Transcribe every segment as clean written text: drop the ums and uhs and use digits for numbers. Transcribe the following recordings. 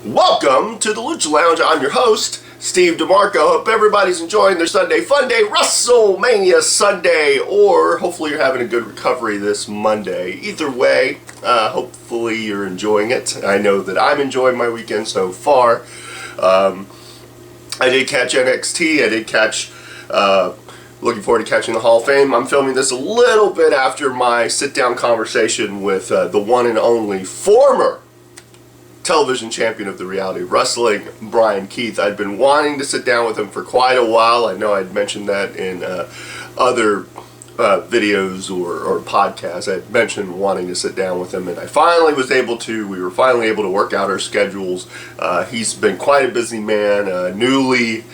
Welcome to the Lucha Lounge. I'm your host, Steve DeMarco. Hope everybody's enjoying their Sunday fun day, WrestleMania Sunday, or hopefully you're having a good recovery this Monday. Either way, hopefully you're enjoying it. I know that I'm enjoying my weekend so far. I did catch NXT. I did catch, looking forward to catching the Hall of Fame. I'm filming this a little bit after my sit-down conversation with the one and only former television champion of the reality of wrestling, Bryan Keith. I'd been wanting to sit down with him for quite a while. I know I'd mentioned that in other videos or podcasts. I'd mentioned wanting to sit down with him, and I finally was able to. We were finally able to work out our schedules. He's been quite a busy man, newly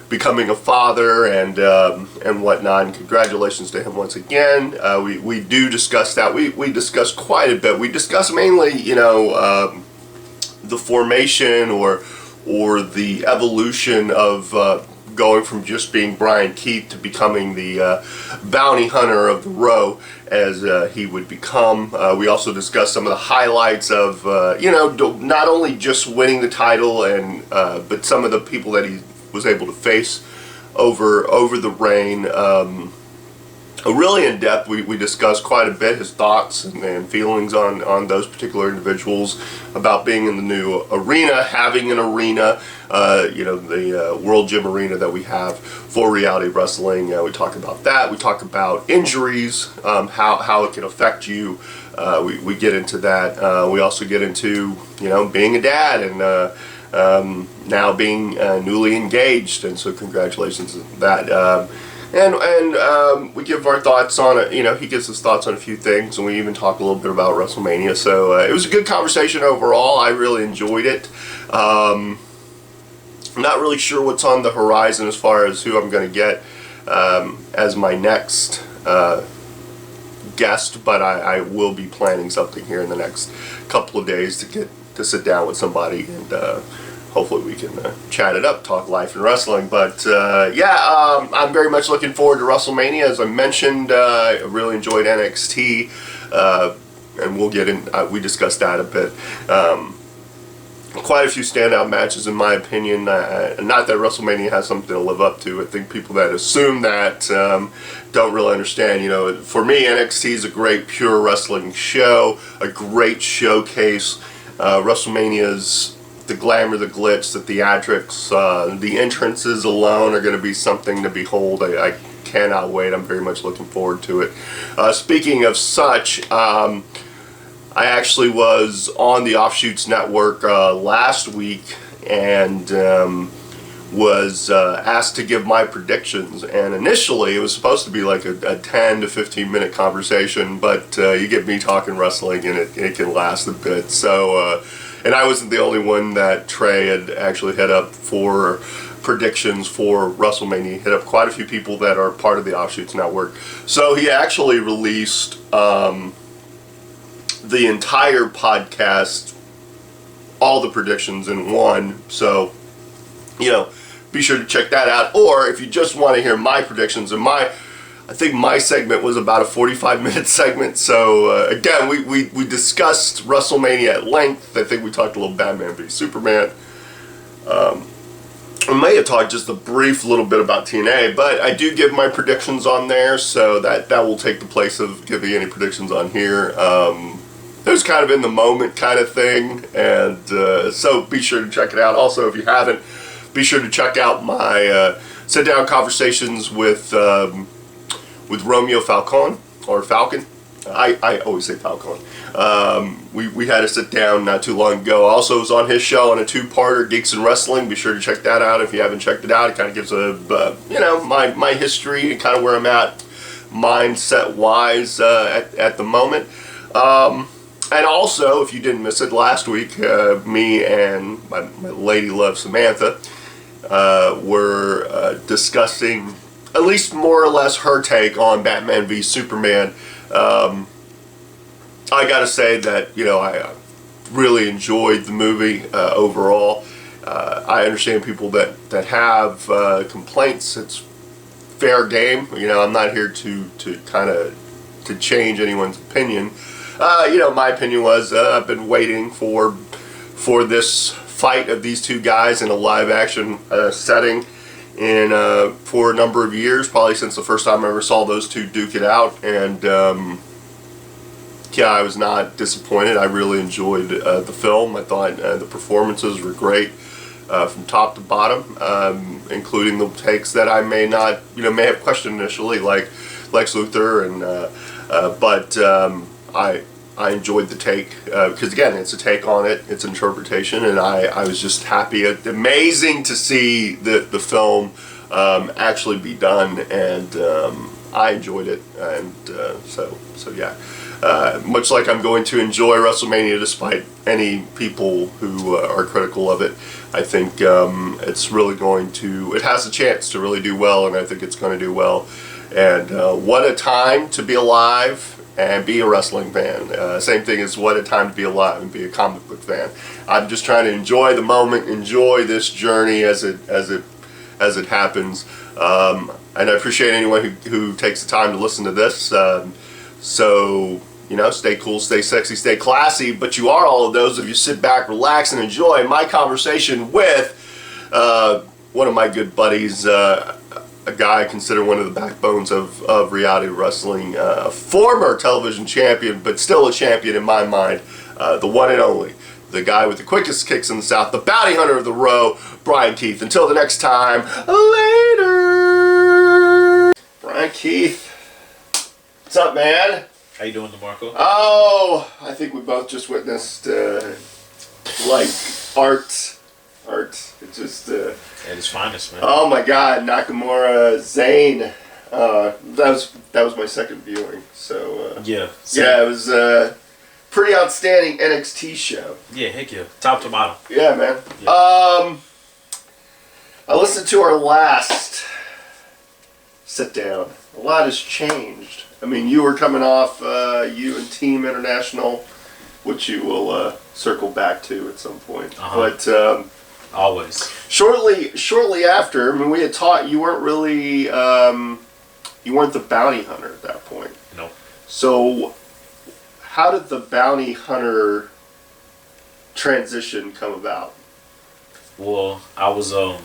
becoming a father and whatnot, and congratulations to him once again. We do discuss that. We discuss quite a bit. We discuss mainly, the formation or the evolution of going from just being Bryan Keith to becoming the bounty hunter of the Row, as he would become. We also discussed some of the highlights of, not only just winning the title but some of the people that he was able to face over the reign. Really in depth, we discussed quite a bit his thoughts and feelings on those particular individuals, about being in the new arena, having an arena, the World Gym Arena that we have for reality wrestling. We talk about that. We talk about injuries, how it can affect you. We get into that. We also get into being a dad and now being newly engaged, and so congratulations on that. And we give our thoughts on it. He gives his thoughts on a few things, and we even talk a little bit about WrestleMania. So it was a good conversation overall. I really enjoyed it. I'm not really sure what's on the horizon as far as who I'm going to get as my next guest, but I will be planning something here in the next couple of days to sit down with somebody, and hopefully we can chat it up, talk life and wrestling. But I'm very much looking forward to WrestleMania. As I mentioned, I really enjoyed NXT, and we'll get in. We discussed that a bit. Quite a few standout matches, in my opinion. Not that WrestleMania has something to live up to. I think people that assume that don't really understand. For me, NXT is a great pure wrestling show, a great showcase. WrestleMania's the glamour, the glitz, the theatrics, the entrances alone are going to be something to behold. I cannot wait. I'm very much looking forward to it. Speaking of such, I actually was on the Offshoots Network last week and was asked to give my predictions. And initially it was supposed to be like a 10 to 15 minute conversation, but you get me talking wrestling and it can last a bit. So and I wasn't the only one that Trey had actually hit up for predictions for WrestleMania. He hit up quite a few people that are part of the Offshoots Network. So he actually released the entire podcast, all the predictions in one. So, be sure to check that out. Or if you just want to hear my predictions, and I think my segment was about a 45-minute segment. So again, we discussed WrestleMania at length. I think we talked a little Batman v Superman. We may have talked just a brief little bit about TNA, but I do give my predictions on there, so that will take the place of giving any predictions on here. It was kind of in the moment kind of thing, and so be sure to check it out. Also, if you haven't, be sure to check out my sit-down conversations with Romeo Falcon, or Falcon. I always say Falcon. We had a sit down not too long ago. Also was on his show on a two-parter, Geeks and Wrestling. Be sure to check that out if you haven't checked it out. It kind of gives my history and kind of where I'm at mindset-wise at the moment. And also, if you didn't miss it last week, me and my lady love Samantha were discussing at least more or less her take on Batman v Superman. I gotta say that, I really enjoyed the movie overall. I understand people that have complaints. It's fair game. I'm not here to change anyone's opinion. My opinion was I've been waiting for for this fight of these two guys in a live action setting for a number of years, probably since the first time I ever saw those two duke it out. And yeah, I was not disappointed. I really enjoyed the film. I thought the performances were great from top to bottom, including the takes that I may have questioned initially, like Lex Luthor, but I enjoyed the take because again, it's a take on it, it's an interpretation, and I was just happy. Amazing to see the film actually be done, and I enjoyed it, and so yeah. Much like I'm going to enjoy WrestleMania despite any people who are critical of it, I think it's really it has a chance to really do well, and I think it's going to do well. And what a time to be alive and be a wrestling fan. Same thing as what a time to be alive and be a comic book fan. I'm just trying to enjoy the moment, enjoy this journey as it happens. And I appreciate anyone who takes the time to listen to this. So, stay cool, stay sexy, stay classy, but you are all of those if you sit back, relax, and enjoy my conversation with one of my good buddies, a guy I consider one of the backbones of reality wrestling, a former television champion, but still a champion in my mind, the one and only, the guy with the quickest kicks in the South, the bounty hunter of the row, Bryan Keith. Until the next time, later! Bryan Keith. What's up, man? How you doing, DeMarco? Oh, I think we both just witnessed art. It's just at its finest, man. Oh my God, Nakamura, Zayn. That was my second viewing. So yeah, it was pretty outstanding NXT show. Yeah, heck yeah, top to bottom. Yeah, man. Yeah. I listened to our last sit down. A lot has changed. I mean, you were coming off you and Team International, which you will circle back to at some point. But always. Shortly after, I mean, we had taught you weren't really you weren't the bounty hunter at that point. No. So, how did the bounty hunter transition come about? Well, I was at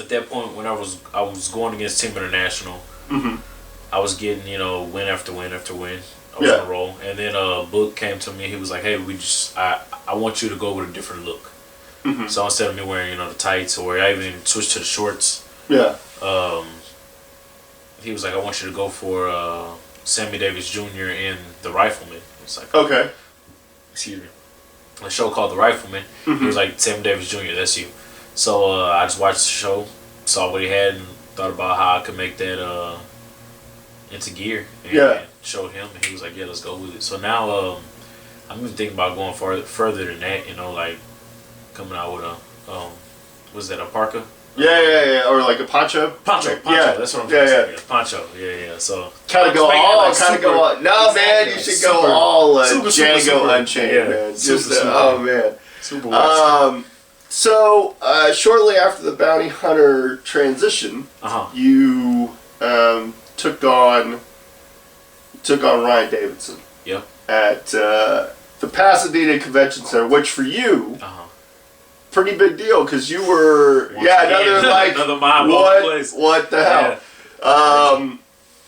that point when I was going against Team International. Mm-hmm. I was getting win after win after win. I was on a roll, and then Book came to me. He was like, "Hey, I want you to go with a different look." Mm-hmm. So instead of me wearing the tights, or I even switched to the shorts. Yeah. He was like, "I want you to go for Sammy Davis Jr. and the Rifleman." It's like, okay. Excuse me. A show called The Rifleman. Mm-hmm. He was like, "Sammy Davis Jr. That's you." So I just watched the show, saw what he had, and thought about how I could make that into gear. And showed him, and he was like, "Yeah, let's go with it." So now I'm even thinking about going further than that. Like coming out with a was that a parka? Yeah, or like a poncho. Poncho. Yeah. That's what I'm saying. Yeah. Poncho. Yeah. So kind of go all. No, exactly, man, you should go all Django Unchained, man. Just oh man. Super. So shortly after the bounty hunter transition, you took on Ryan Davidson. Yeah. At the Pasadena Convention Center, which for you. Pretty big deal because you were another mob place. What the hell? Yeah.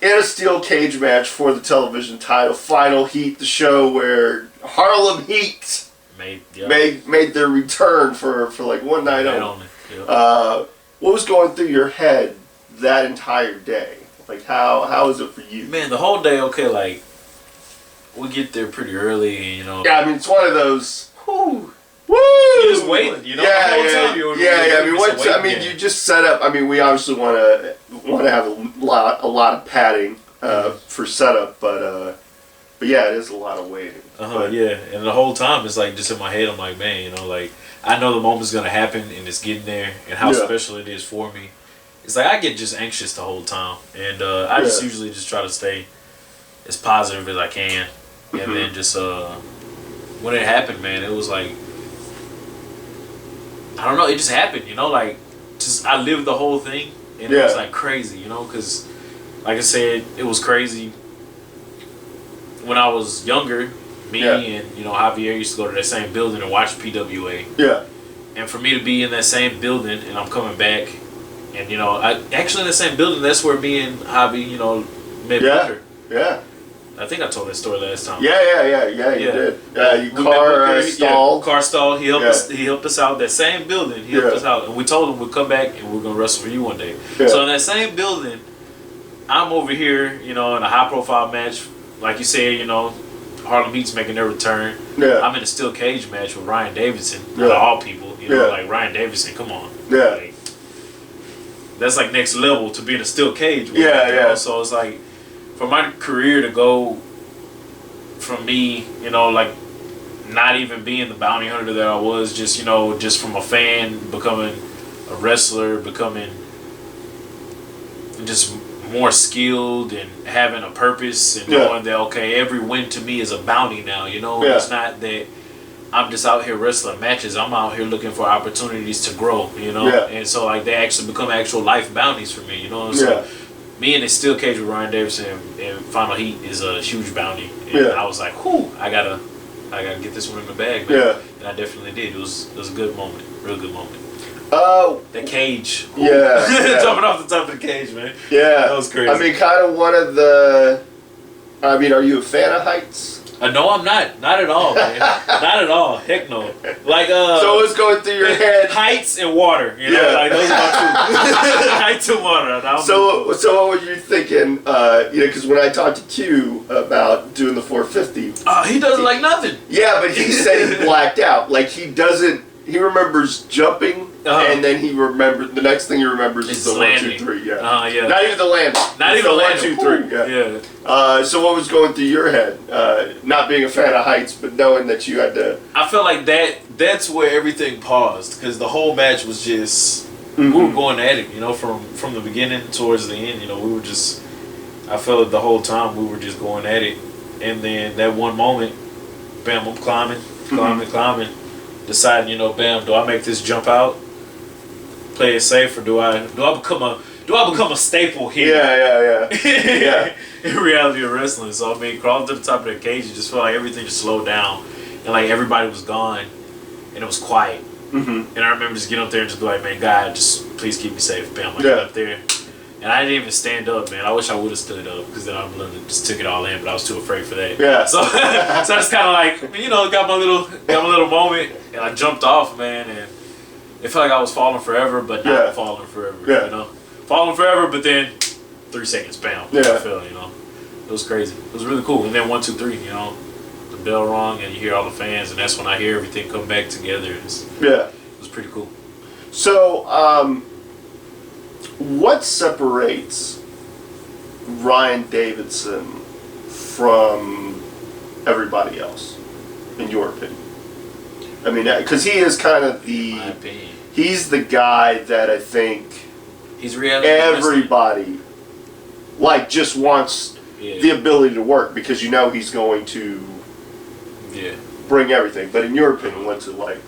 In a steel cage match for the television title, Final Heat, the show where Harlem Heat made their return for like one night only. Yep. What was going through your head that entire day? Like how was it for you? Man, the whole day. Okay, like we get there pretty early, Yeah, I mean it's one of those. Woo! You're just waiting, the whole time. You just set up. I mean, we obviously want to have a lot of padding for setup, but yeah, it is a lot of waiting. Yeah, and the whole time it's like just in my head. I'm like, man, like I know the moment's gonna happen, and it's getting there, and how special it is for me. It's like I get just anxious the whole time, and I just usually just try to stay as positive as I can, and then just when it happened, man, it was like. I don't know, it just happened, like, just, I lived the whole thing, and it was, like, crazy, because, like I said, it was crazy when I was younger, Me Yeah. and Javier used to go to that same building and watch PWA. Yeah. And for me to be in that same building and I'm coming back, and I actually in the same building. That's where me and Javi, met Yeah. Booker. Yeah. I think I told that story last time. Yeah. You did. Your We met car Booker, stalled. Car stalled. He helped Yeah. us. He helped us out. That same building. He helped us out, and we told him we'd come back and we're gonna wrestle for you one day. Yeah. So in that same building, I'm over here, in a high-profile match, like you said, Harlem Heat's making their return. Yeah. I'm in a steel cage match with Ryan Davidson. Yeah. Out of all people, Yeah. like Ryan Davidson. Come on. Yeah. Like, that's like next level to be in a steel cage. With Yeah, him, yeah. So it's like, for my career to go from me, like not even being the bounty hunter that I was, just from a fan, becoming a wrestler, becoming just more skilled and having a purpose and knowing that, okay, every win to me is a bounty now, Yeah. It's not that I'm just out here wrestling matches. I'm out here looking for opportunities to grow, Yeah. And so like they actually become actual life bounties for me, So me in a steel cage with Ryan Davidson and Final Heat is a huge bounty. And I was like, whew, I gotta get this one in the bag, man. Yeah. And I definitely did. It was a good moment, real good moment. Oh. The cage. Yeah. Jumping off the top of the cage, man. Yeah. That was crazy. I mean, kind of one of the. I mean, are you a fan of heights? No, I'm not. Not at all, man. Not at all. Heck no. Like, So what's going through your head? heights and water. Yeah. Like those are my two. Heights and water. So what were you thinking? Because when I talked to Q about doing the 450, he does it like nothing. yeah, but he said he blacked out. Like he doesn't. He remembers jumping, and then he remembers the next thing he remembers is the 1, 2, 3. Yeah. Yeah. Not even the landing. Not It's even the 1, landing. 2, 3. Yeah. Yeah. So what was going through your head? Not being a fan of heights, but knowing that you had to. I felt like that's where everything paused, because the whole match was just we were going at it, from the beginning towards the end. We were just. I felt like the whole time we were just going at it, and then that one moment, bam, I'm climbing, deciding, bam, do I make this jump out, play it safe, or do I become a staple here? Yeah. In reality of wrestling. So I mean, crawling to the top of the cage, you just felt like everything just slowed down, and like everybody was gone, and it was quiet. Mm-hmm. And I remember just getting up there and just be like, man, God, just please keep me safe. Bam, I get up there. And I didn't even stand up, man. I wish I would have stood up, because then I would have just took it all in, but I was too afraid for that. Yeah. So I just kind of like, got my little moment, and I jumped off, man, and it felt like I was falling forever, but not falling forever. Yeah. Falling forever, but then 3 seconds, bam. Yeah. I felt, it was crazy. It was really cool. And then 1, 2, 3, the bell rung, and you hear all the fans, and that's when I hear everything come back together. It was pretty cool. So, what separates Ryan Davidson from everybody else, in your opinion? I mean, because he is kind of My opinion. he's the guy that I think He's reality. everybody just wants the ability to work, because he's going to bring everything. But in your opinion, what's it like?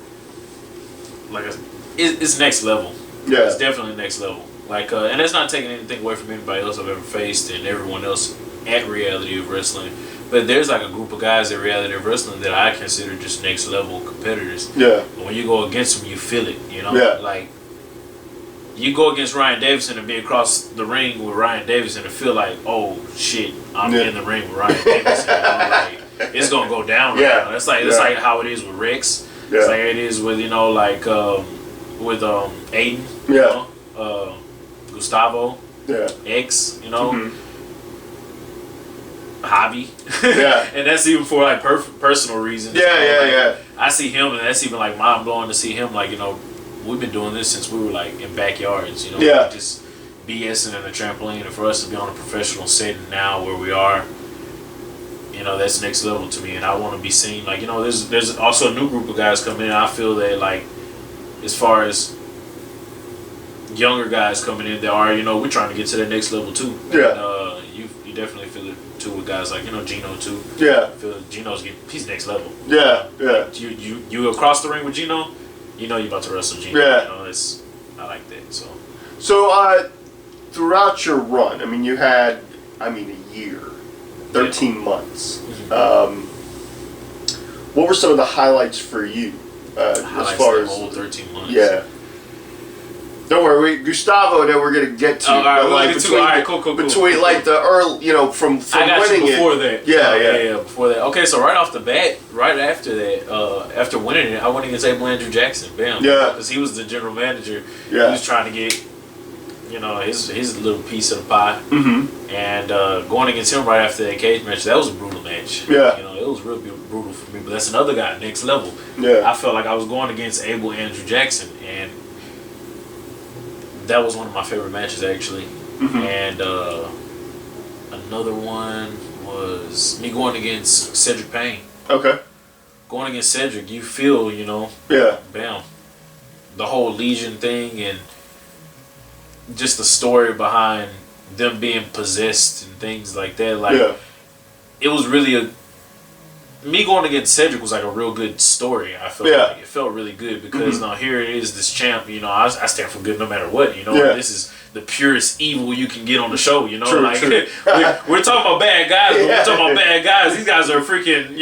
It's next level. Yeah. It's definitely next level. And that's not taking anything away from anybody else I've ever faced and everyone else at Reality of Wrestling. But there's a group of guys at Reality of Wrestling that I consider just next level competitors. Yeah. And when you go against them, you feel it. Yeah. You go against Ryan Davidson and be across the ring with Ryan Davidson and feel like, oh shit, I'm in the ring with Ryan Davidson. It's gonna go down right now. That's like how it is with Rex. Yeah. It's like it is with with Aiden. Yeah. Gustavo. Yeah. X. Mm-hmm. Hobby. Yeah. And that's even for personal reasons. Yeah. I see him, and that's even mind blowing to see him. We've been doing this since we were in backyards. Just BSing in a trampoline, and for us to be on a professional setting now where we are, that's next level to me. And I want to be seen. There's also a new group of guys coming in. I feel that as far as younger guys coming in, there are we're trying to get to that next level too. Yeah. And, you definitely feel it too with guys like Gino too. Yeah. I feel he's next level. Yeah. You across the ring with Gino, you're about to wrestle Gino. Yeah. I like that. So throughout your run, I mean, you had a year, 13 months. Mm-hmm. What were some of the highlights for you? As far as the whole 13 months. Yeah. Don't worry, Gustavo that we're gonna get to. All right, but like between, all right, cool. Between like the early, from I got winning you before it. that. Yeah, before that. Okay, so right off the bat, right after that, after winning it, I went against Andrew Jackson. Bam. Yeah. Because he was the general manager. Yeah. He was trying to get, his little piece of the pie. Mm-hmm. And going against him right after that cage match, that was a brutal match. Yeah. It was real brutal for me. But that's another guy, next level. Yeah. I felt like I was going against Andrew Jackson, and that was one of my favorite matches, actually. Mm-hmm. And another one was me going against Cedric Payne. Okay. Going against Cedric, you feel, Yeah. bam, the whole Legion thing and just the story behind them being possessed and things like that. Like, Yeah. it was really me going against Cedric was like a real good story. I felt Yeah. like it felt really good because now here it is, this champ. I stand for good no matter what. Yeah. This is the purest evil you can get on the show. True. We're talking about bad guys, but we're talking about bad guys. These guys are freaking.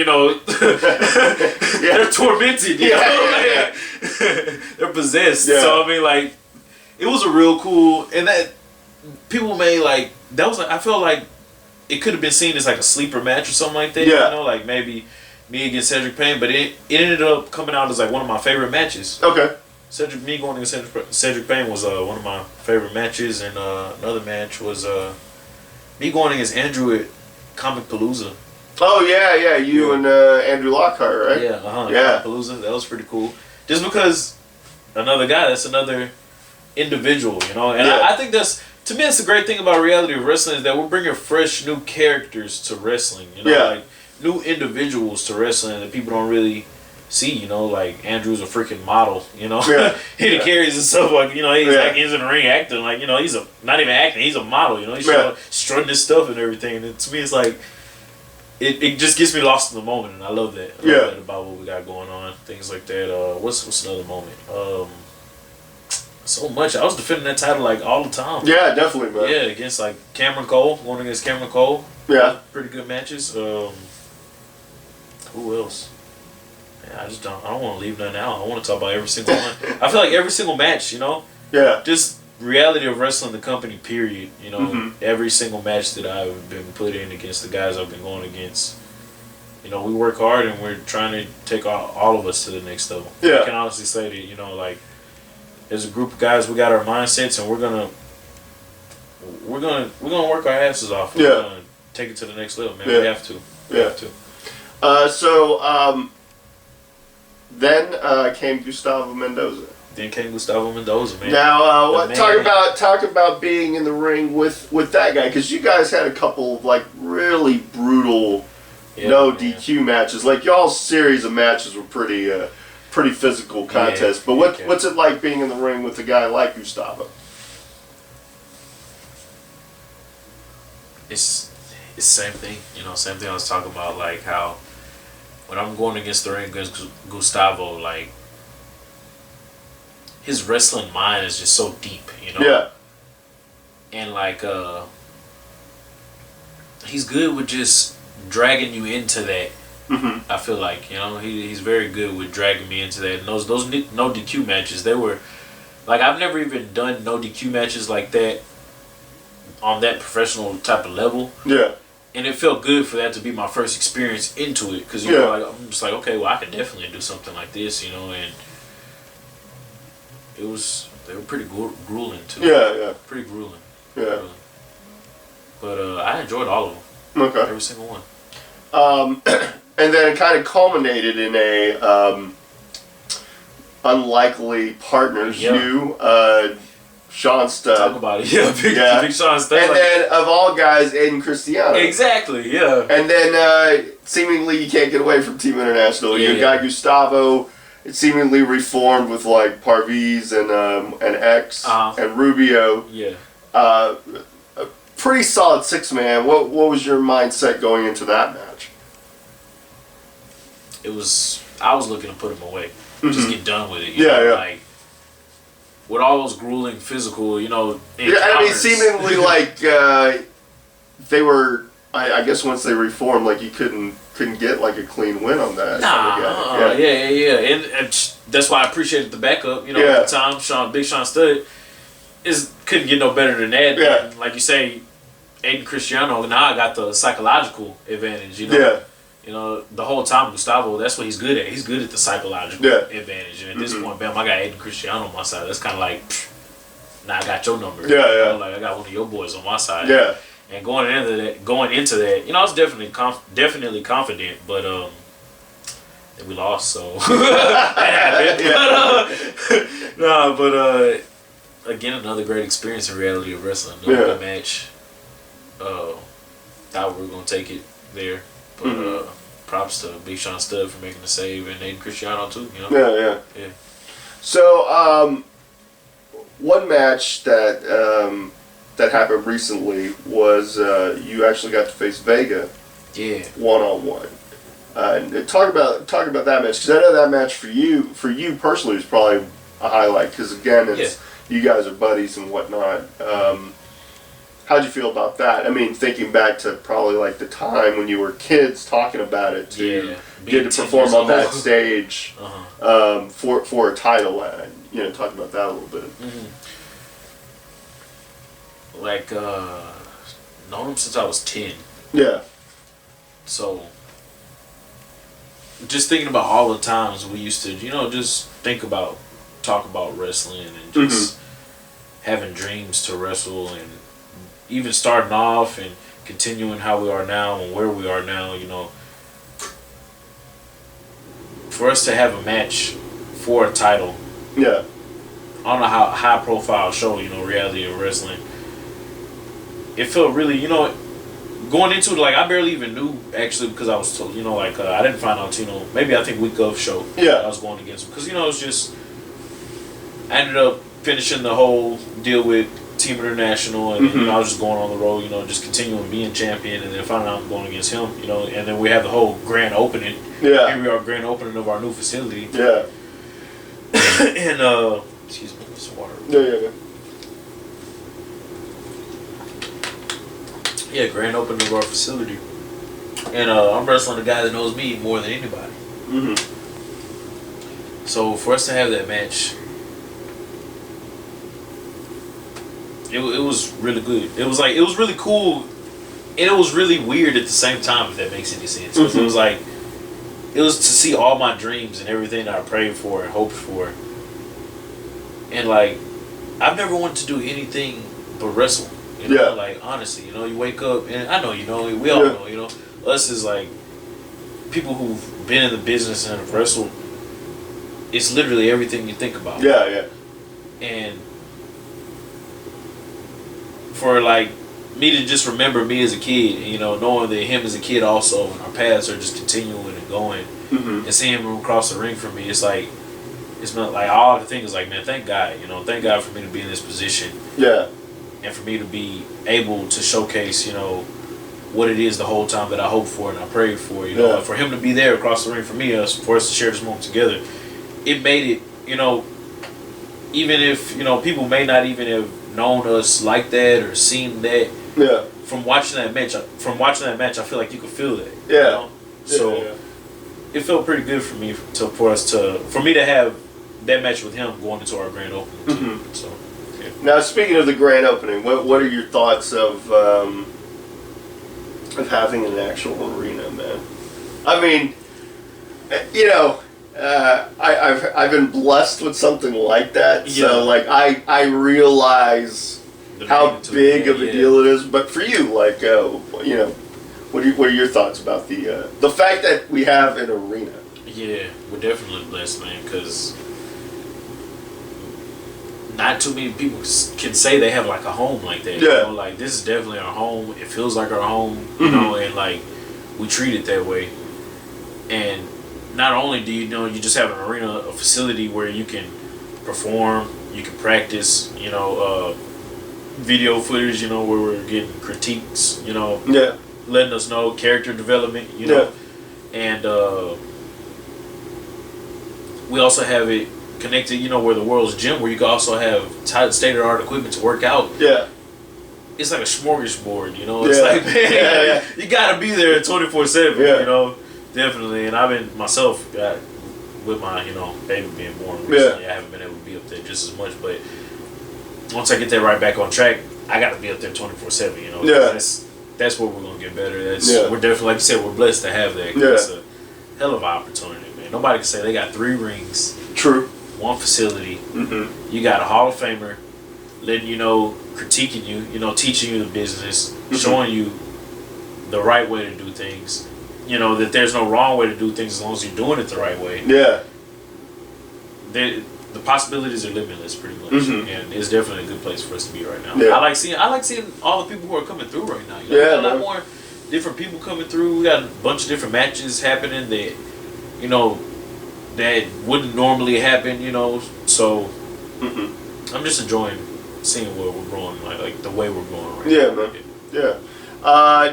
They're tormented. They're possessed. Yeah. So I mean, like, it was a real cool, and that people may like that was like I felt like. It could have been seen as like a sleeper match or something like that. Yeah. Like maybe me against Cedric Payne, but it ended up coming out as like one of my favorite matches. Okay. Me going against Cedric Payne was one of my favorite matches, and another match was me going against Andrew at Comic Palooza. Oh yeah, you and Andrew Lockhart, right? Yeah, Yeah. Comic Palooza, that was pretty cool. Just because another guy, that's another individual, and Yeah. I think to me, that's the great thing about reality of wrestling is that we're bringing fresh, new characters to wrestling. Like new individuals to wrestling that people don't really see. Like Andrew's a freaking model. Yeah. He carries himself like he's like he's in the ring acting like he's not even acting. He's a model. He's strutting his stuff and everything. And to me, it's like it just gets me lost in the moment, and I love that. I love that about what we got going on, things like that. What's another moment? So much. I was defending that title like all the time. Yeah, definitely, man. Yeah, against like Cameron Cole, going against Cameron Cole. Yeah. Pretty good matches. Who else? I don't want to leave nothing out. I want to talk about every single one. I feel like every single match, Yeah. just reality of wrestling the company, period. Mm-hmm. Every single match that I've been put in against the guys I've been going against. We work hard and we're trying to take all of us to the next level. Yeah. I can honestly say that, like, as a group of guys, we got our mindsets, and we're gonna work our asses off. We're gonna take it to the next level, man. Yeah. We have to. We have to. Then came Gustavo Mendoza. Then came Gustavo Mendoza, man. Now, The talk about being in the ring with that guy, because you guys had a couple of like really brutal DQ matches. Like y'all's series of matches were pretty physical contests. But what's it like being in the ring with a guy like Gustavo? It's the same thing, same thing I was talking about, like how when I'm going against the ring against Gustavo, like his wrestling mind is just so deep, Yeah. And like he's good with just dragging you into that. Mm-hmm. I feel like he's very good with dragging me into that. And those no DQ matches, they were like I've never even done no DQ matches like that on that professional type of level. Yeah. And it felt good for that to be my first experience into it, because like, I'm just like, okay, well, I could definitely do something like this, and they were pretty grueling too. Yeah. Pretty grueling. Yeah. Grueling. But I enjoyed all of them. Okay. Every single one. And then it kind of culminated in a unlikely partners. You, Sean Studd. Talk about it. Yeah, big Sean Studd. And then, of all guys, Aiden Cristiano. Exactly, yeah. And then, seemingly, you can't get away from Team International. You got Gustavo, seemingly reformed with, like, Parviz and X and Rubio. Yeah. A pretty solid six-man. What was your mindset going into that match? I was looking to put him away. Mm-hmm. Just get done with it. Like, with all those grueling physical, encounters. I mean, seemingly like they were. I guess once they reformed, like you couldn't couldn't get like a clean win on that. Yeah. And that's why I appreciated the backup. You know, at the time, Big Sean Stud couldn't get no better than that. Yeah. And like you say, Aiden Cristiano. Now I got the psychological advantage. You know. Yeah. You know, the whole time Gustavo, that's what he's good at. He's good at the psychological advantage. And at this point, bam, I got Aiden Cristiano on my side. That's kind of like, now I got your number. Yeah, yeah. You know, like I got one of your boys on my side. Yeah. And going into that, you know, I was definitely confident, but we lost, so that happened. Again, another great experience in reality of wrestling. Another good match. Thought we were gonna take it there, but props to Big Sean Stud for making the save, and Aiden Cristiano too. You know. Yeah. So, one match that that happened recently was you actually got to face Vega. Yeah. 1-on-1. And talk about that match, because I know that match for you personally was probably a highlight, because again, it's you guys are buddies and whatnot. How'd you feel about that? I mean, thinking back to probably like the time when you were kids talking about it, to get to perform on that stage for a title, and you know, talk about that a little bit. Like, known him since I was 10. Yeah. So, just thinking about all the times we used to, you know, just talk about wrestling and just having dreams to wrestle, and even starting off and continuing how we are now and where we are now, you know. For us to have a match for a title on a high profile show, you know, reality of wrestling, it felt really, you know, going into it, like, I barely even knew, actually, because I was told, you know, like, I didn't find out, you know, maybe I think week of show I was going against him, because, you know, it was just, I ended up finishing the whole deal with Team International, and you know, I was just going on the road, you know, just continuing being champion, and then finding out I'm going against him, you know, and then we have the whole grand opening. Yeah. Here we are, grand opening of our new facility. Yeah. And excuse me, some water. Yeah. Yeah, grand opening of our facility, and I'm wrestling a guy that knows me more than anybody. So for us to have that match, it was really good. It was really cool, and it was really weird at the same time, if that makes any sense. Because it was like, it was to see all my dreams and everything that I prayed for and hoped for. And like, I've never wanted to do anything but wrestle. You know, like, honestly, you know, you wake up, and I know, you know, we all know, you know, us is like people who've been in the business and have wrestled. It's literally everything you think about. Yeah. And for like me to just remember me as a kid, you know, knowing that him as a kid also, and our paths are just continuing and going, and seeing him across the ring for me, it's like, it's not like, all I can think is like, man, thank God, you know, thank God for me to be in this position. Yeah. And for me to be able to showcase, you know, what it is the whole time that I hoped for and I prayed for, you know, and for him to be there across the ring for me, for us to share this moment together, it made it, you know, even if, you know, people may not even have known us like that or seen that. Yeah. From watching that match, I feel like you could feel that. Yeah. You know? So it felt pretty good for me for me to have that match with him going into our grand opening. So. Yeah. Now, speaking of the grand opening, what are your thoughts of having an actual arena, man? I mean, you know, I've been blessed with something like that, so like I realize how big of a deal it is. But for you, like, you know, what are your thoughts about the fact that we have an arena? Yeah, we're definitely blessed, man, because not too many people can say they have like a home like that. Yeah. You know, like, this is definitely our home. It feels like our home, you know, and like we treat it that way. And not only do you know, you just have an arena, a facility where you can perform, you can practice, you know, video footage, you know, where we're getting critiques, you know, letting us know character development, you know, and we also have it connected, you know, where the world's gym, where you can also have state-of-the-art equipment to work out. Yeah. It's like a smorgasbord, you know. It's like, man, you gotta be there 24/7, you know. definitely. And I've been myself with my baby being born recently. I haven't been able to be up there just as much, but once I get that right back on track, I got to be up there 24/7. That's where we're gonna get better. We're definitely, like you said, we're blessed to have that. It's a hell of an opportunity, man. Nobody can say they got 3 rings. True. 1 facility. You got a Hall of Famer letting you know, critiquing you, teaching you the business, showing you the right way to do things. That there's no wrong way to do things as long as you're doing it the right way. Yeah. The possibilities are limitless, pretty much, and it's definitely a good place for us to be right now. Yeah. I like seeing all the people who are coming through right now. We got a lot more different people coming through. We got a bunch of different matches happening that, that wouldn't normally happen. So I'm just enjoying seeing where we're going, like the way we're going right now. Yeah, man. Yeah.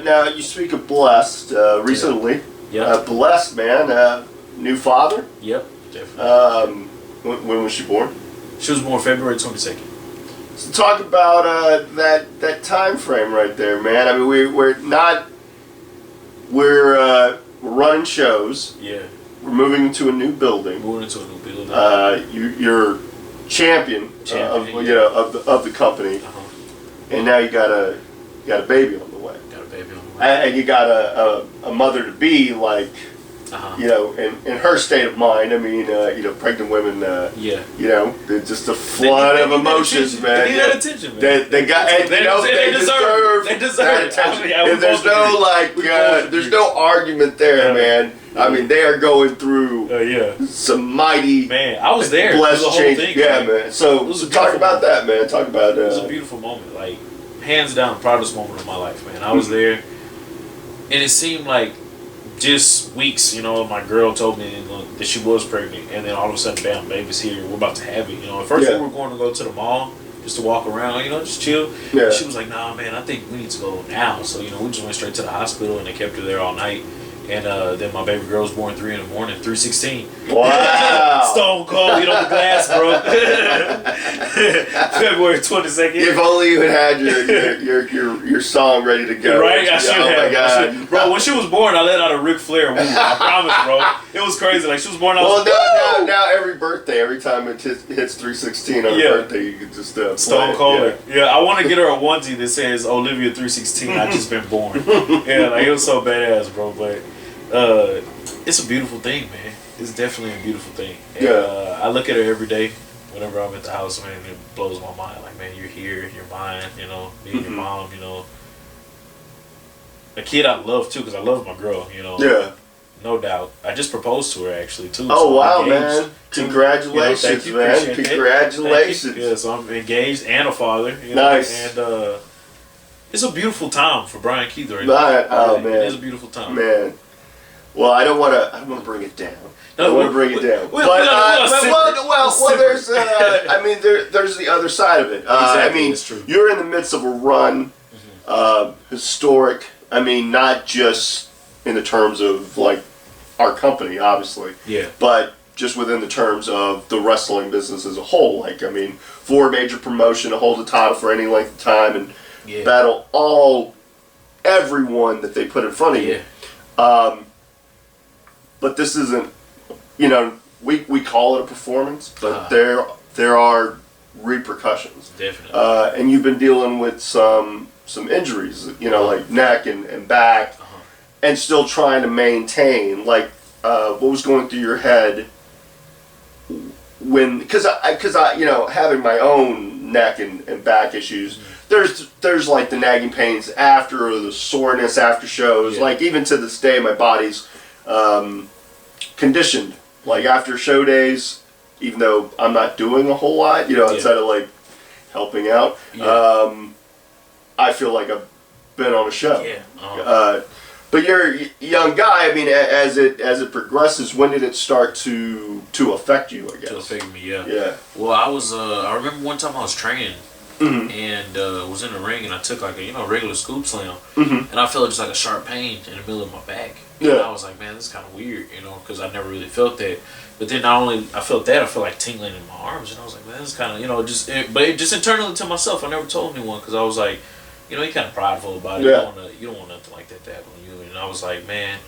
Now you speak of blessed recently. Yeah. Blessed, man. New father. Yep. Definitely. When was she born? She was born February 22nd. So talk about that time frame right there, man. I mean, we're running shows. Yeah. We're moving into a new building. You're champion of the company, and now you got a baby on the way. And you got a mother to be, like. In her state of mind, I mean, pregnant women, they're just a flood of emotions, man. They need that attention, man. They deserve that attention. And there's no there's no argument there, man. I mean, they are going through some mighty, man. I was there. Blessed the whole change. thing, man. So talk about that, man. Talk about. It was a beautiful moment, like hands down, the proudest moment of my life, man. I was there, and it seemed like. Just weeks, my girl told me that she was pregnant, and then all of a sudden, bam, baby's here. We're about to have it. At first we were going to go to the mall just to walk around, just chill. Yeah. She was like, "Nah, man, I think we need to go now." So we just went straight to the hospital, and they kept her there all night. And then my baby girl was born 3 in the morning, 3:16. Wow! Stone cold, on the glass, bro. February 22nd. If only you had your song ready to go. Right, I should have. My God. Bro, when she was born, I let out a Ric Flair woo. I promise, bro. It was crazy. Like she was born. Now every birthday, every time it hits 3:16 on her birthday, you can just Stone cold. Yeah, I want to get her a onesie that says Olivia 3:16. I just been born. It was so badass, bro. But. It's a beautiful thing, man. It's definitely a beautiful thing. And, I look at her every day whenever I'm at the house, man. It blows my mind. Like, man, you're here, you're mine. Me and your mom. A kid I love too, because I love my girl. Yeah. No doubt. I just proposed to her actually too. Oh, so wow, man! Congratulations, thank you, man! Congratulations. Yeah, so I'm engaged and a father. Nice. And it's a beautiful time for Bryan Keith right now. Oh man, it is a beautiful time, man. Well, I don't want to bring it down. I don't want to bring it down. There's. I mean, there's the other side of it. Exactly, I mean, it's true. You're in the midst of a run, historic. I mean, not just in the terms of like our company, obviously. Yeah. But just within the terms of the wrestling business as a whole. Like, I mean, 4 major promotion to hold a title for any length of time and battle everyone that they put in front of you. But this isn't, we call it a performance, but there are repercussions. Definitely. And you've been dealing with some some injuries, like neck and back, and still trying to maintain. Like, what was going through your head when? Because I having my own neck and back issues. There's like the nagging pains after, or the soreness after shows. Yeah. Like even to this day, my body's conditioned. Like after show days, even though I'm not doing a whole lot, outside of like helping out, I feel like I've been on a show. Yeah. But you're a young guy. I mean, as it progresses, when did it start to affect you? I guess to affect me, yeah. Yeah. Well, I was. I remember one time I was training. Mm-hmm. And was in the ring, and I took like a regular scoop slam, and I felt just like a sharp pain in the middle of my back. And I was like, man, this is kind of weird, because I never really felt that. But then not only I felt that, I felt like tingling in my arms, and I was like, man, this is kind of but just internally to myself, I never told anyone because I was like, you're kind of prideful about it. Yeah. You don't want nothing like that to happen to you. And I was like, man,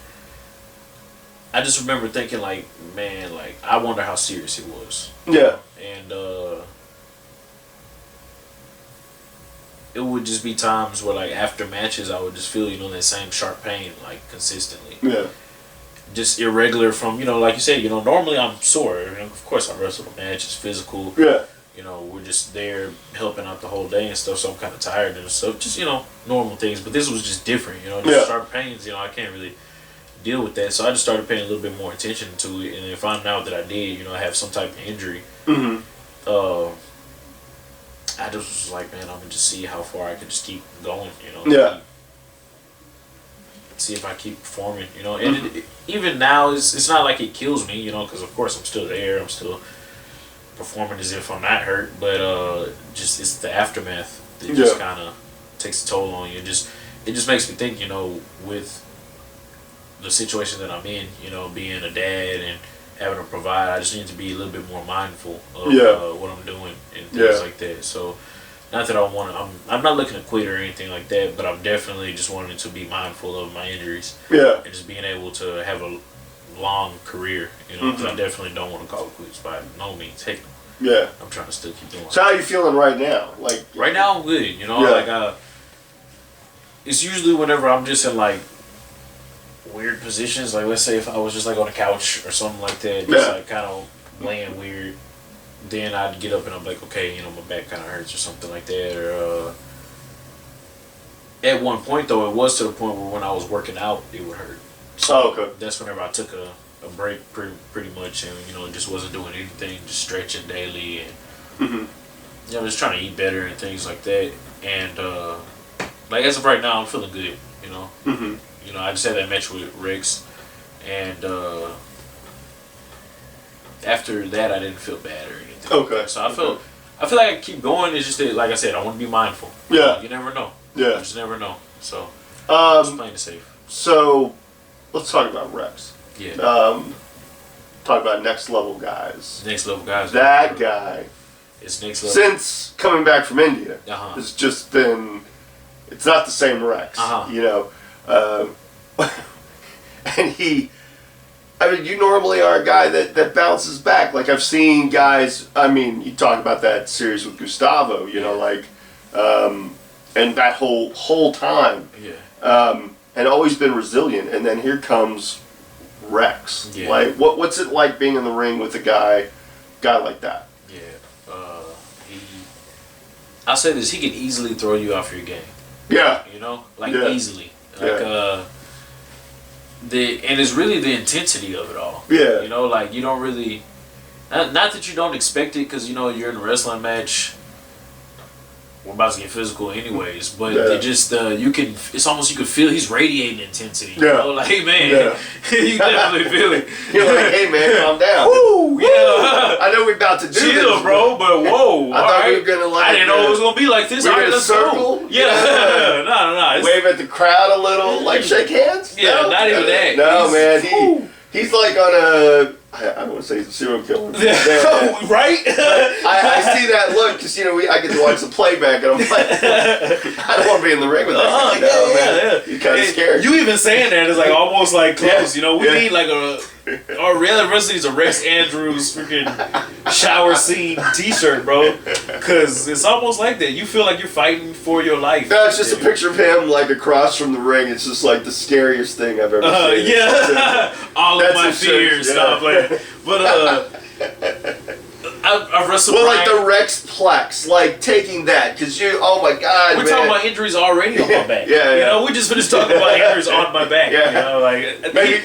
I just remember thinking like, man, like I wonder how serious it was. Yeah. And it would just be times where like after matches I would just feel, that same sharp pain like consistently. Yeah. Just irregular from, like you said, normally I'm sore. Of course I wrestle a match, it's physical. Yeah. We're just there helping out the whole day and stuff, so I'm kind of tired and stuff. Just, normal things. But this was just different, just sharp pains, I can't really deal with that. So I just started paying a little bit more attention to it. And then finding out that I did, I have some type of injury. Mm-hmm. I just was like, man, I'm going to just see how far I can just keep going, Yeah. See if I keep performing, And even now, it's not like it kills me, because of course I'm still there. I'm still performing as if I'm not hurt, but just it's the aftermath that just kind of takes a toll on you. It just makes me think, with the situation that I'm in, being a dad and having to provide, I just need to be a little bit more mindful of what I'm doing and things like that. So, not that I'm not looking to quit or anything like that, but I'm definitely just wanting to be mindful of my injuries. Yeah. And just being able to have a long career, because I definitely don't want to call it quits by no means. Heck, yeah. I'm trying to still keep doing. So how are you feeling right now? Like right now, I'm good. Like it's usually whenever I'm just in like weird positions. Like let's say if I was just like on a couch or something like that, just like kind of laying weird. Then I'd get up and I'm like, okay, my back kind of hurts or something like that. Or at one point though, it was to the point where when I was working out, it would hurt. So okay. That's whenever I took a break pretty much, and just wasn't doing anything, just stretching daily and just trying to eat better and things like that. And like as of right now, I'm feeling good. I just had that match with Rex, and after that, I didn't feel bad or anything. Okay. So I feel like I can keep going. It's just that, like I said, I want to be mindful. Yeah. You never know. Yeah. You just never know. So just playing it safe. So let's talk about Rex. Yeah. Talk about next level guys. Next level guys. That guy. It's next level. Since coming back from India, it's just been. It's not the same Rex. And he. I mean, you normally are a guy that bounces back. Like I've seen guys. I mean, you talk about that series with Gustavo. And that whole time. Yeah. And always been resilient. And then here comes Rex. Yeah. Like, what's it like being in the ring with a guy like that? Yeah. I'll say this: he can easily throw you off your game. Yeah. Easily. And it's really the intensity of it all. Yeah. You don't really, not that you don't expect it, because you're in a wrestling match. We're about to get physical anyways, but it just it's almost you can feel he's radiating intensity. Hey man, you definitely feel it. You're like, hey man, calm down. Woo, yeah. I know we're about to do chill, this, bro, but whoa. I thought we were gonna I didn't know it was gonna be like this. We're all right, gonna let's circle. go. Yeah, no. Wave at the crowd a little, like shake hands. Yeah, no? not even that. No, man, he's like on a. I don't want to say he's a serial killer. Right? I see that look because I get to watch the playback and I'm like, I don't want to be in the ring with that guy. Man. You're kind of scared. You even saying that is like almost like close. We need like our reality wrestling is a Rex Andrews freaking shower scene T-shirt, bro. Because it's almost like that. You feel like you're fighting for your life. No, it's just a picture of him like across from the ring. It's just like the scariest thing I've ever seen. Yeah, all of my fears. Stop playing. But I wrestled. Well, Bryan. like the Rex Plex, like taking that because oh my god, we're talking about injuries already on my back. We just finished talking about injuries on my back. Maybe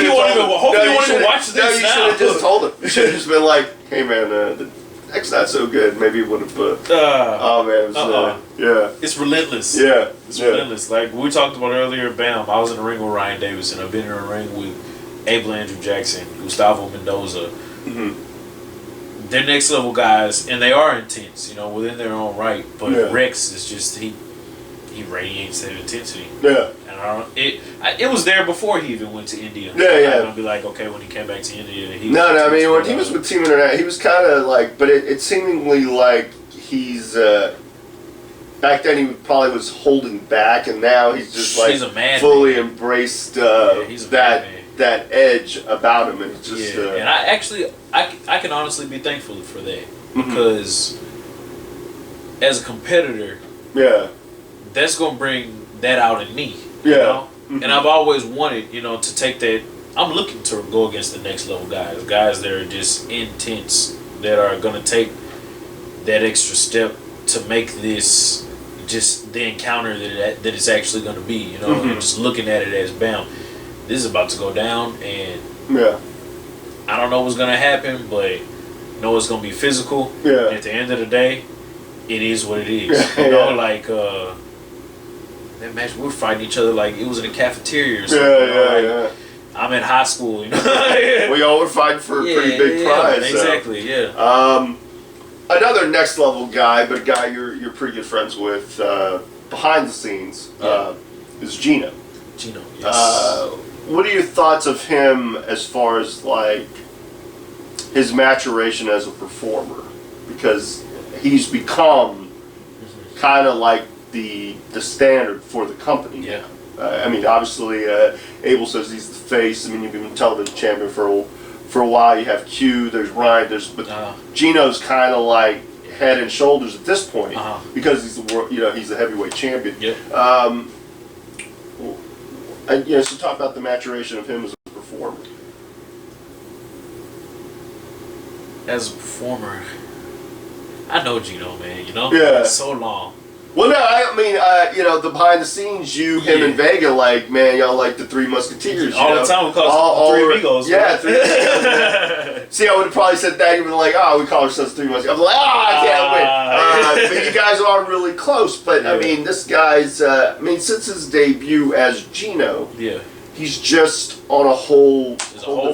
you won't even watch this. No, you should have just told him. You should have just been like, hey man, the X not so good. Maybe you would have put. Oh man, it was, it's relentless. Yeah, it's relentless. Like we talked about earlier, bam. I was in the ring with Ryan Davis, and I've been in the ring with Abel Andrew Jackson, Gustavo Mendoza. They're next level guys, and they are intense, within their own right. But Rex is just he radiates that intensity. Yeah. And it was there before he even went to India. I'm gonna be like, okay, when he came back to India, I mean, when he was with Team Internet, he was kind of like, but it seemingly like he's. Back then he probably was holding back, and now he's just like he's a man, fully embraced that that edge about him, and it's just. And I can honestly be thankful for that because as a competitor, that's gonna bring that out in me. You know? And I've always wanted, to take that. I'm looking to go against the next level guys that are just intense, that are gonna take that extra step to make this just the encounter that it's actually gonna be. And just looking at it as bam, this is about to go down, and I don't know what's gonna happen, but it's gonna be physical. And at the end of the day, it is what it is. Like that match, we were fighting each other like it was in a cafeteria or something. I'm in high school, We all were fighting for a pretty big prize. Exactly, Another next level guy, but a guy you're pretty good friends with behind the scenes is Gino. Gino, yes. What are your thoughts of him as far as like his maturation as a performer? Because he's become kind of like the standard for the company. I mean, obviously, Abel says he's the face. I mean, you've been television champion for a while. You have Q. There's Ryan. But Gino's kind of like head and shoulders at this point because he's the world. He's the heavyweight champion. And so talk about the maturation of him as a performer. As a performer, I know Gino, man. It's so long. Well, no, I mean, the behind the scenes, him, and Vega, like, man, y'all like the Three Musketeers. All the time we call Three Amigos. Yeah, Three Amigos. See, I would have probably said that, you'd be like, we call ourselves Three Musketeers. I'm like, I can't win. But you guys are really close. But, I mean, this guy's, since his debut as Gino, he's just on a whole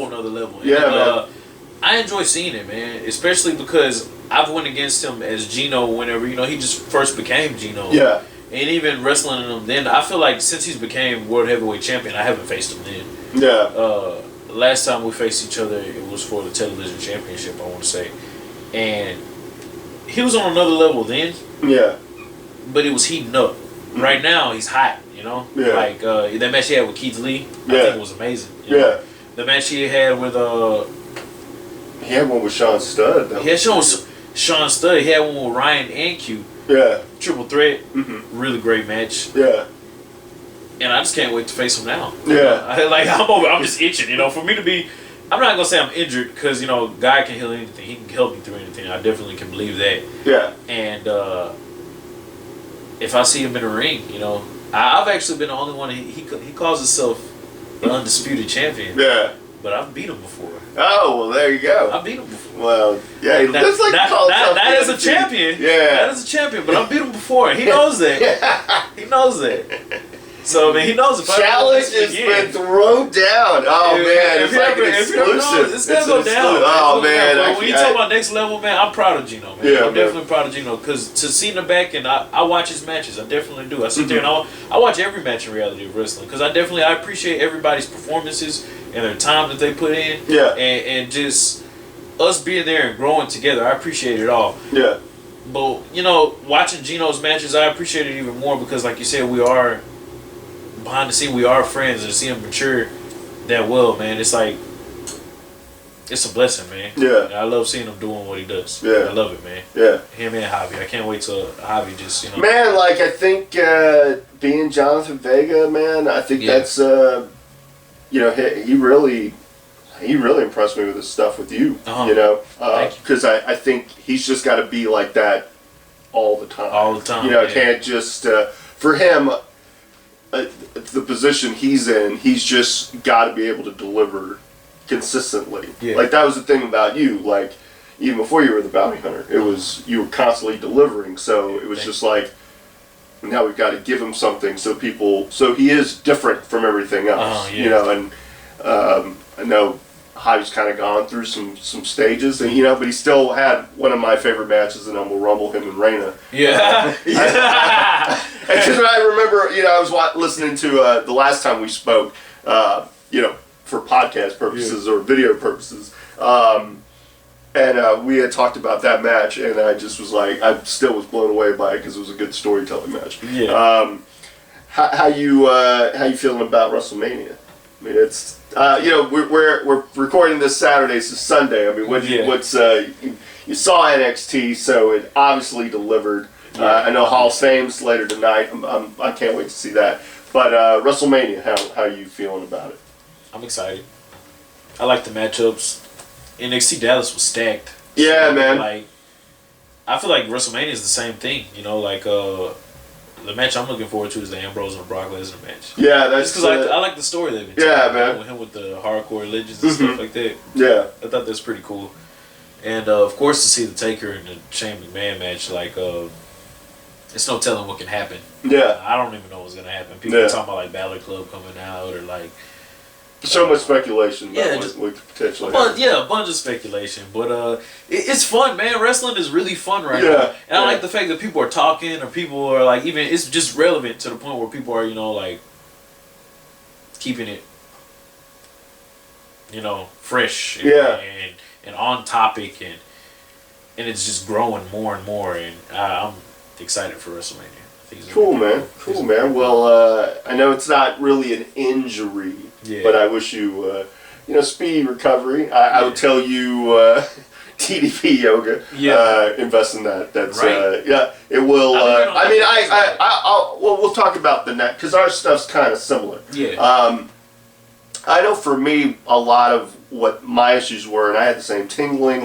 nother level. Man. I enjoy seeing it, man, especially because I've went against him as Gino whenever, he just first became Gino. And even wrestling him then, I feel like since he's became World Heavyweight Champion, I haven't faced him then. Last time we faced each other, it was for the Television Championship, I want to say. And he was on another level then. But it was heating up. Right now, he's hot, Like, that match he had with Keith Lee, I think it was amazing. The match he had with, he had one with Sean Studd. He had Sean Studd. He had one with Ryan and Q. Triple threat. Really great match. And I just can't wait to face him now. I'm just itching. For me to be, I'm not gonna say I'm injured because God can heal anything. He can help me through anything. I definitely can believe that. And if I see him in the ring, I've actually been the only one. He calls himself the undisputed champion. But I've beat him before. Oh, well, there you go. I beat him before. Well, yeah, he looks like he calls himself that is a champion. That is a champion, but I beat him before. He knows that. He knows that. So, he knows if challenge has been thrown down. Oh, man, it's like an exclusive. It's going to go down. Oh, man. When you talk about next level, man, I'm proud of Gino, man. I'm definitely proud of Gino because to see in the back, and I watch his matches. I definitely do. I sit there and I watch every match in reality of wrestling because I appreciate everybody's performances and their time that they put in. And just us being there and growing together, I appreciate it all. But, watching Gino's matches, I appreciate it even more because, like you said, we are behind the scene, we are friends, and to see him mature that well, man, it's like, it's a blessing, man. And I love seeing him doing what he does. I love it, man. Him and Javi. I can't wait till Javi just, Man, like, I think being Jonathan Vega, man, I think that's, he really impressed me with his stuff with you, because I think he's just got to be like that all the time. Can't just, for him, the position he's in, he's just got to be able to deliver consistently. Like, that was the thing about you, like, even before you were the bounty hunter, it was, you were constantly delivering, so it was just like, now we've got to give him something so he is different from everything else, and I know Javi's kind of gone through some stages, and but he still had one of my favorite matches in Humble Rumble, him and Reina. Because I remember, I was listening to the last time we spoke, for podcast purposes or video purposes, and we had talked about that match, and I just was like, I still was blown away by it because it was a good storytelling match. How you feeling about WrestleMania? I mean, we're recording this Saturday, so Sunday. I mean, you saw NXT, so it obviously delivered. I know Hall of Fame's later tonight. I can't wait to see that. But WrestleMania, how are you feeling about it? I'm excited. I like the matchups. NXT Dallas was stacked. Yeah, man. Like, I feel like WrestleMania is the same thing. The match I'm looking forward to is the Ambrose and Brock Lesnar match. Yeah, that's because I like the story they've been telling. Man. With him with the hardcore legends and stuff like that. Yeah, I thought that's pretty cool. And of course, to see the Taker and the Shane McMahon match, it's no telling what can happen. Yeah, I don't even know what's gonna happen. People are talking about like Balor Club coming out or like. So much speculation. Yeah, what potentially. A bunch of speculation, but it's fun, man. Wrestling is really fun right now, and I like the fact that people are talking, or people are like, even it's just relevant to the point where people are, like keeping it, fresh, and on topic, and it's just growing more and more, and I'm excited for WrestleMania. Cool, man. Cool, man. Well, I know it's not really an injury, but I wish you, speedy recovery. I would tell you, TDP yoga. Invest in that. That's right. It will. We'll talk about the net because our stuff's kind of similar. Yeah. I know for me, a lot of what my issues were, and I had the same tingling.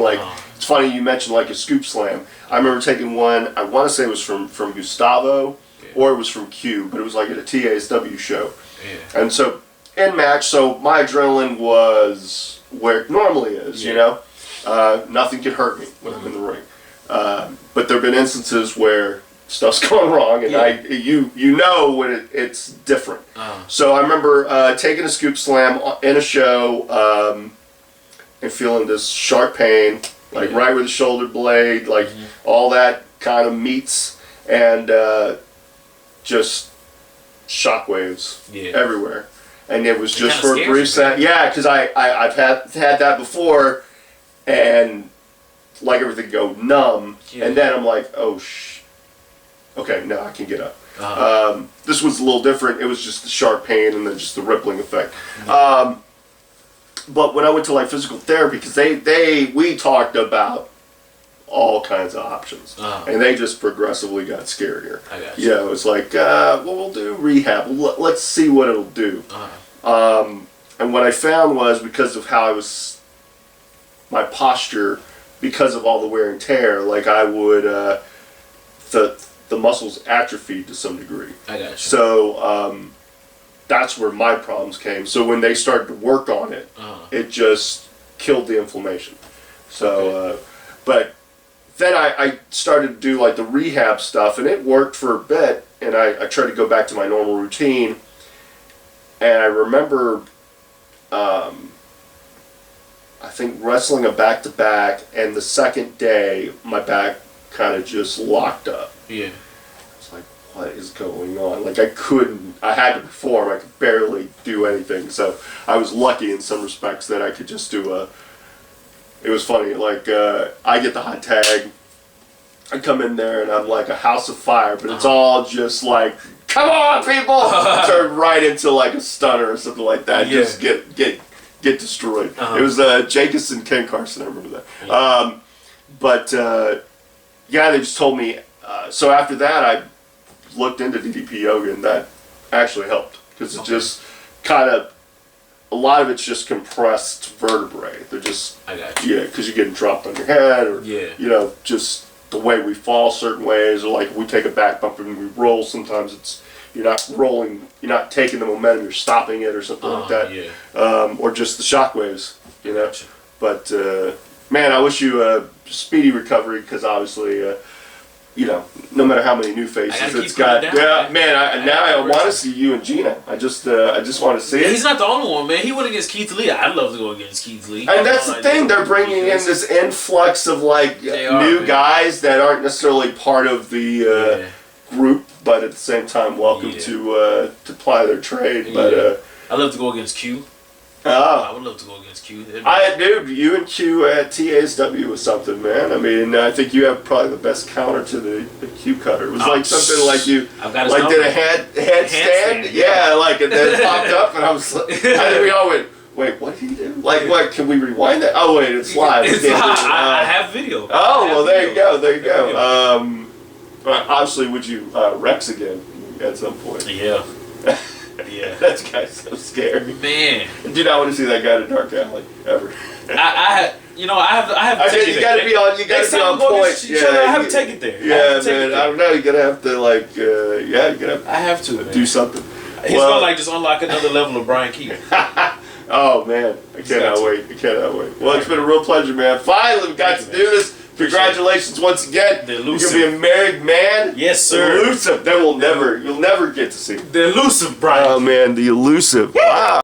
It's funny you mentioned like a scoop slam. I remember taking one. I want to say it was from Gustavo, or it was from Q, but it was like at a TASW show. Yeah. And so in match, so my adrenaline was where it normally is. Nothing could hurt me when I'm in the ring. But there've been instances where stuff's gone wrong, and when it's different. So I remember taking a scoop slam in a show and feeling this sharp pain. Right where the shoulder blade, all that kind of meets, and just shockwaves everywhere. And it was just for a brief second. Yeah, because I've had that before, and everything go numb, and then I'm like, okay, now I can get up. This was a little different. It was just the sharp pain and then just the rippling effect. But when I went to physical therapy, because we talked about all kinds of options, and they just progressively got scarier. I got you. It was like, we'll do rehab. Let's see what it'll do. And what I found was because of how my posture, because of all the wear and tear, I would the muscles atrophied to some degree. I got you. So. That's where my problems came. So when they started to work on it, it just killed the inflammation. So, but then I started to do the rehab stuff, and it worked for a bit. And I tried to go back to my normal routine. And I remember, I think wrestling a back-to-back, and the second day my back kind of just locked up. Yeah. What is going on? I had to perform. I could barely do anything. So I was lucky in some respects that I could just do it was funny. I get the hot tag. I come in there and I'm like a house of fire, but it's all just come on, people! Turn right into a stunner or something like that. Yeah. Just get destroyed. It was Jacobs and Ken Carson. I remember that. Yeah. They just told me. So after that, I looked into DDP yoga, and that actually helped because it just kind of a lot of it's just compressed vertebrae. They're just because you're getting dropped on your head, or just the way we fall certain ways, or we take a back bump and we roll. Sometimes it's you're not rolling, you're not taking the momentum, you're stopping it or something like that, or just the shock waves, Gotcha. But man, I wish you a speedy recovery because obviously. No matter how many new faces it's got. I want to see you and Gina. I just want to see it. He's not the only one, man. He went against Keith Lee. I'd love to go against Keith Lee. And that's the thing. They're bringing in this influx of new guys that aren't necessarily part of the group, but at the same time, welcome to ply their trade. But I'd love to go against Q. Oh. I would love to go against Q. Dude, you and Q at TASW was something, man. I mean, I think you have probably the best counter to the Q cutter. It was something like you did a headstand. Yeah, and then popped up, and I think we all went, Wait, what did he do? Like, what? Can we rewind that? Oh, wait, it's live. It's live. I have video. Oh, well, there you go. There you go. Obviously, would you Rex again at some point? Yeah. Yeah. That guy's so scary. Man. Do not want to see that guy in a dark alley ever. I have to take it. You gotta be on. You gotta be on point. Yeah, I have to take it there. Yeah, man. I don't know. You're gonna have to like. Yeah, you gotta. I have to do something. He's gonna like just unlock another level of Bryan Keith. Oh man, I cannot wait. I cannot wait. Well, it's been a real pleasure, man. Finally, we got to do this. Congratulations once again. The You're elusive. gonna be a married man. Yes, sir. The elusive. Then you'll never get to see. The elusive Bryan. Oh man, the elusive. Wow.